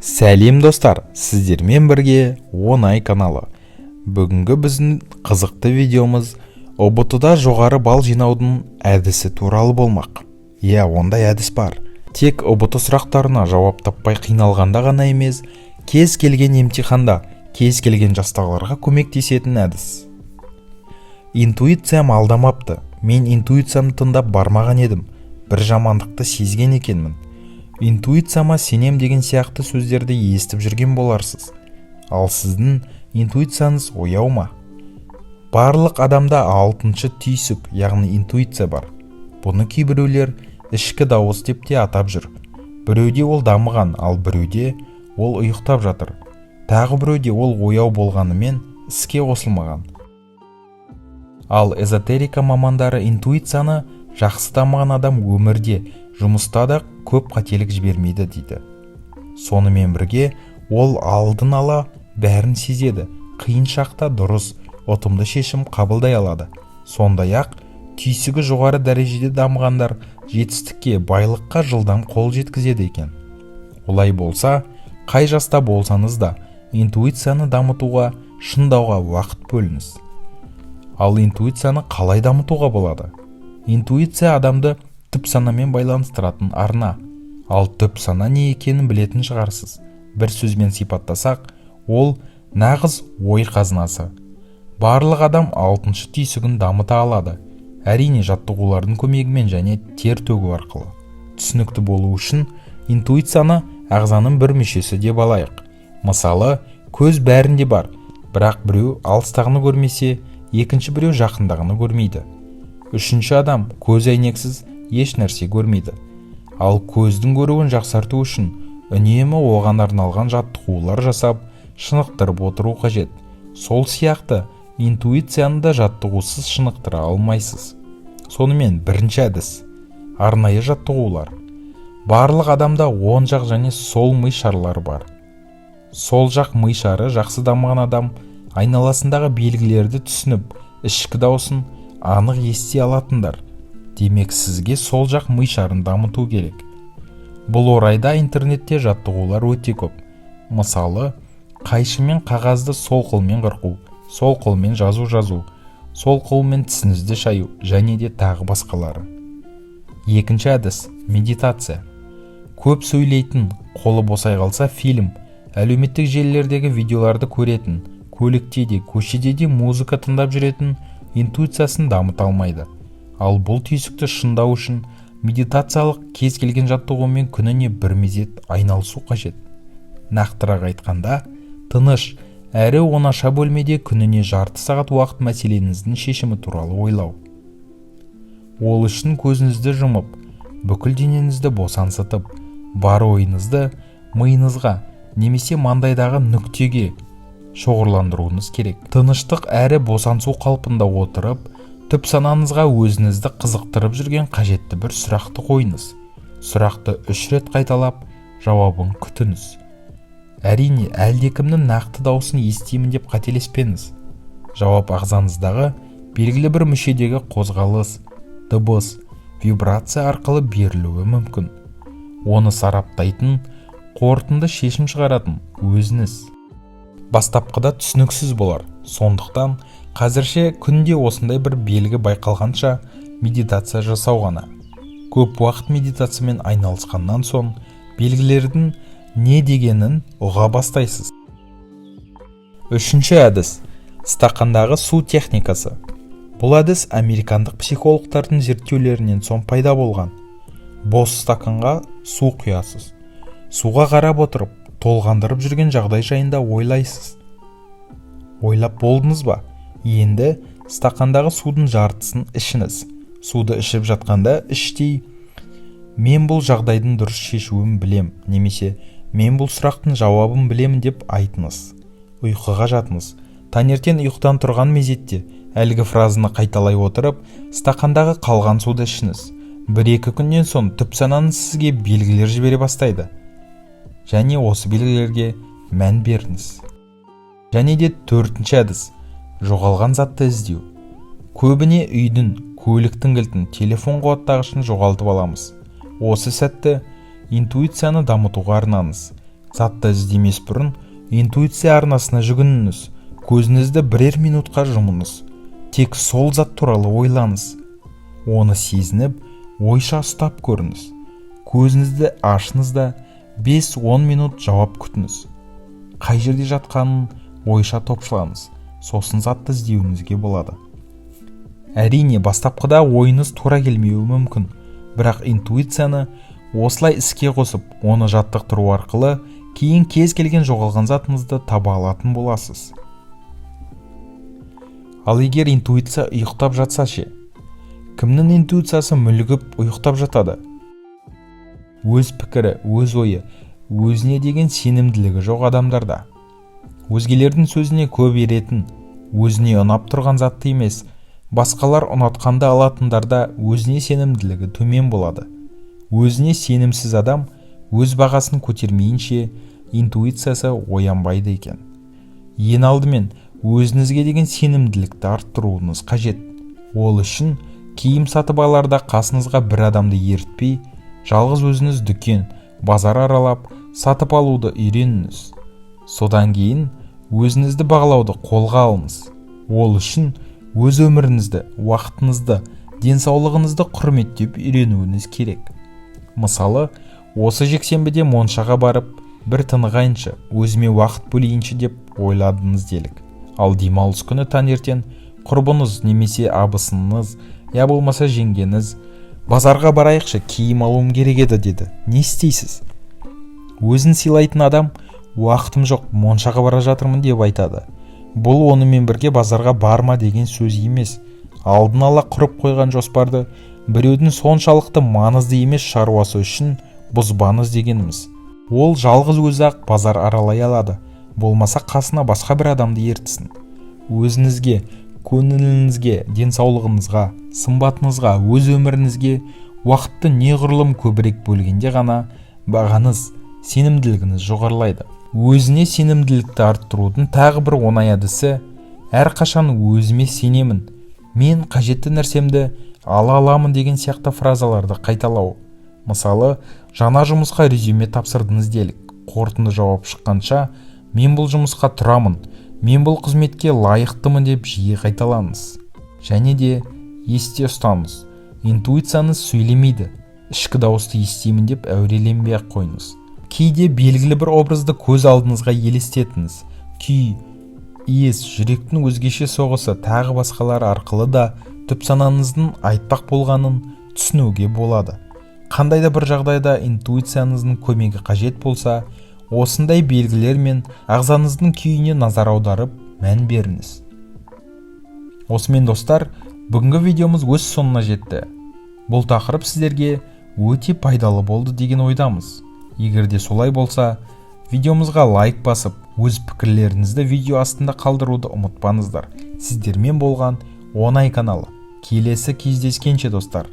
Сәлем достар, сіздермен бірге оңай каналы. Бүгінгі біздің қызықты видеомыз ұбт-да жоғары балл жинаудың әдісі туралы болмақ. Ондай әдіс бар. Тек ұбт сұрақтарына жауап таппай қиналғанда ғана емес, кез келген емтиханда, кез келген жастағыларға көмектесетін әдіс. Интуициям алдамапты. Мен интуициямды тыңдап бармаған едім. Бір жамандықты сезген екенмін. Интуицияма сенем деген сияқты сөздерді естіп жүрген боларсыз. Ал сіздің интуицияңыз ояу ма? Барлық адамда алтыншы түйсік, яғни интуиция бар. Бұны кейбіреулер ішкі дауыс деп те атап жүр. Біреуде ол дамыған, ал біреуде ол ұйықтап жатыр. Тағы біреуде ол ояу болғанымен іске қосылмаған. Ал эзотерика мамандары интуицияны жақсы дамыған адам өмірде, жұмыста да көп қателік жібермейді дейді. Сонымен бірге ол алдын ала бәрін сезеді, қиын шақта дұрыс, ұтымды шешім қабылдай алады. Сондай-ақ түйсігі жоғары дәрежеде дамығандар жетістікке, байлыққа жылдам қол жеткізеді екен. Олай болса, қай жаста болсаңыз да интуицияны дамытуға, шыңдауға уақыт бөліңіз. Ал интуицияны қалай дамытуға болады? Интуиция адамды түп санамен байланыстыратын арна. Ал түп сана не екенін білетін шығарсыз. Бір сөзбен сипаттасақ, ол нағыз ой қазынасы. Барлық адам алтыншы түйсігін дамыта алады. Әрине жаттығулардың көмегімен және тер төгу арқылы. Түсінікті болу үшін интуицияны ағзаның бір мүшесі деп алайық. Мысалы, көз бәрінде бар, бірақ біреу алыстағыны көрмесе, екінші біреу жақындағыны көрмейді. Үшінші адам көз әйнексіз еш нәрсе көрмейді. Ал көздің көруін жақсарту үшін үнемі оған арналған жаттығулар жасап, шынықтырып отыру қажет. Сол сияқты интуицияны да жаттығусыз шынықтыра алмайсыз. Сонымен бірінші әдіс – арнайы жаттығулар. Барлық адамда оң жақ және сол ми шарлары бар. Сол жақ ми шары жақсы дамыған адам айналасындағы белгілерді түсініп, ішкі дауысын анық ести алатындар. Демек сізге сол жақ ми шарын дамыту керек. Бұл орайда интернетте жаттығулар өте көп. Мысалы, қайшымен қағазды сол қолмен қырқу, сол қолмен жазу, сол қолмен тісіңізді шаю және де тағы басқалары. Екінші әдіс – медитация. Көп сөйлейтін, қолы босай қалса фильм, әлеуметтік желілердегі видеоларды көретін, көлікте де, көшеде де музыка тыңдап жүретін интуициясын дамыта алмайды. Ал бұл түйсікті шыңдау үшін медитациялық кез келген жаттығумен күніне бір мезет айналысу қажет. Нақтырақ айтқанда, тыныш әрі оңаша бөлмеде күніне жарты сағат уақыт мәселеңіздің шешімі туралы ойлау. Ол үшін көзіңізді жұмып, бүкіл денеңізді босаңсытып, бар ойыңызды миыңызға немесе маңдайдағы нүктеге шоғырландыруыңыз керек. Тыныштық әрі босаңсу қалпында отырып, түп санаңызға өзіңізді қызықтырып жүрген қажетті бір сұрақты қойыңыз. Сұрақты 3 рет қайталап, жауабын күтіңіз. Әрине, әлдекімнің нақты дауысын естимін деп қателеспеңіз. Жауап ағзаңыздағы белгілі бір мүшедегі қозғалыс, дыбыс, вибрация арқылы берілуі мүмкін. Оны сараптайтын, қорытынды шешім шығаратын өзіңіз. Бастапқыда түсініксіз болар. Сондықтан қазірше күнде осындай бір белгі байқалғанша медитация жасау ғана. Көп уақыт медитациямен айналысқаннан соң белгілердің не дегенін ұға бастайсыз. Үшінші әдіс – стақандағы су техникасы. Бұл әдіс американдық психологтардың зерттеулерінен соң пайда болған. Бос стақанға су құясыз. Суға қарап отырып, толғандырып жүрген жағдай жайында ойлайсыз. Ойлап болдыңыз ба? Енді стақандағы судың жартысын ішіңіз. Суды ішіп жатқанда іштей «Мен бұл жағдайдың дұрыс шешуін білем» немесе «Мен бұл сұрақтың жауабын білемін» деп айтыңыз. Ұйқыға жатыңыз. Таңертең ұйықтан тұрған мезетте әлгі фразаны қайталай отырып, стақандағы қалған суды ішіңіз. 1-2 күннен соң түп санаңыз сізге белгілер жібере бастайды. Және осы белгілерге мән беріңіз. Және де 4-ші әдіс – жоғалған затты іздеу. Көбіне үйдің, көліктің кілтін, телефон қуаттағышын жоғалтып аламыз. Осы сәтті интуицияны дамытуға арнаңыз. затты іздемес бұрын интуиция арнасына жүгініңіз. Көзіңізді бірер минутқа жұмыңыз. Тек сол зат туралы ойлаңыз. Оны сезініп, ойша ұстап көріңіз. Көзіңізді ашыңыз да 5-10 минут жауап күтіңіз. Қай жерде жатқанын ойша топшылаңыз. Сосын затты іздеуіңізге болады. Әрине, бастапқыда ойыңыз тура келмеуі мүмкін, бірақ интуицияны осылай іске қосып, оны жаттықтыру арқылы кейін кез келген жоғалған затыңызды таба алатын боласыз. Ал егер интуиция ұйықтап жатса ше? Кімнің интуициясы мүлгіп ұйықтап жатады? Өз пікірі, өз ойы, өзіне деген сенімділігі жоқ адамдарда. Өзгелердің сөзіне көп еретін, өзіне ұнап тұрған затты емес, басқалар ұнатқанды алатындарда өзіне сенімділігі төмен болады. Өзіне сенімсіз адам өз бағасын көтермейінше интуициясы оянбайды екен. Ең алдымен өзіңізге деген сенімділікті арттыруыңыз қажет. Ол үшін киім сатып аларда қасыңызға бір адамды ертпей, жалғыз өзіңіз дүкен, базар аралап, сатып алуды үйреніңіз. Содан кейін өзіңізді бағалауды қолға алыңыз. Ол үшін өз өміріңізді, уақытыңызды, денсаулығыңызды құрметтеп үйренуіңіз керек. Мысалы, осы жексенбіде моншаға барып, бір тынығайыншы, өзіме уақыт бөлейінші деп ойладыңыз делік. Ал демалыс күні таңертең құрбыңыз немесе абысыныңыз, я болмаса жеңгеңіз, базарға барайықшы, киім алуым керек еді деді. Не істейсіз? Өзін сыйлайтын адам, уақытым жоқ, моншаға бара жатырмын деп айтады. Бұл онымен бірге базарға барма деген сөз емес. Алдын ала құрып қойған жоспарды біреудің соншалықты маңызды емес шаруасы үшін бұзбаңыз дегеніміз. Ол жалғыз өзі-ақ базар аралай алады, болмаса қасына басқа бір адамды ертсін. Өзіңізге, көңіліңізге, денсаулығыңызға, сымбатыңызға, өз өміріңізге уақытты неғұрлым көбірек бөлгенде ғана бағаңыз, сенімділігіңіз жоғарылайды. Өзіне сенімділікті арттырудың тағы бір оңай әдісі әрқашан өзіме сенемін, мен қажетті нәрсемді ала аламын деген сияқты фразаларды қайталау. Мысалы, жаңа жұмысқа резюме тапсырдыңыз делік. Қорытынды жауап шыққанша, мен бұл жұмысқа тұрамын, мен бұл қызметке лайықтымын деп жиі қайталаңыз. Және де есте ұстаңыз, интуицияңыз сөйлемейді, ішкі дауысты естимін деп әуреленбей ақ қойыңыз. Кейде белгілі бір образды көз алдыңызға елестетіңіз. Күй, иіс, жүректің өзгеше соғысы тағы басқалар арқылы да түп санаңыздың айтпақ болғанын түсінуге болады. Қандай да бір жағдайда интуицияңыздың көмегі қажет болса, осындай белгілер мен ағзаңыздың күйіне назар аударып, мән беріңіз. Осымен достар, бүгінгі видеомыз өз соңына жетті. Бұл тақырып сіздерге өте пайдалы болды деген ойдамыз. Егер де солай болса, видеомызға лайк басып, өз пікірлеріңізді видео астында қалдыруды ұмытпаңыздар. Сіздермен болған Оңай каналы. Келесі кездескенше достар.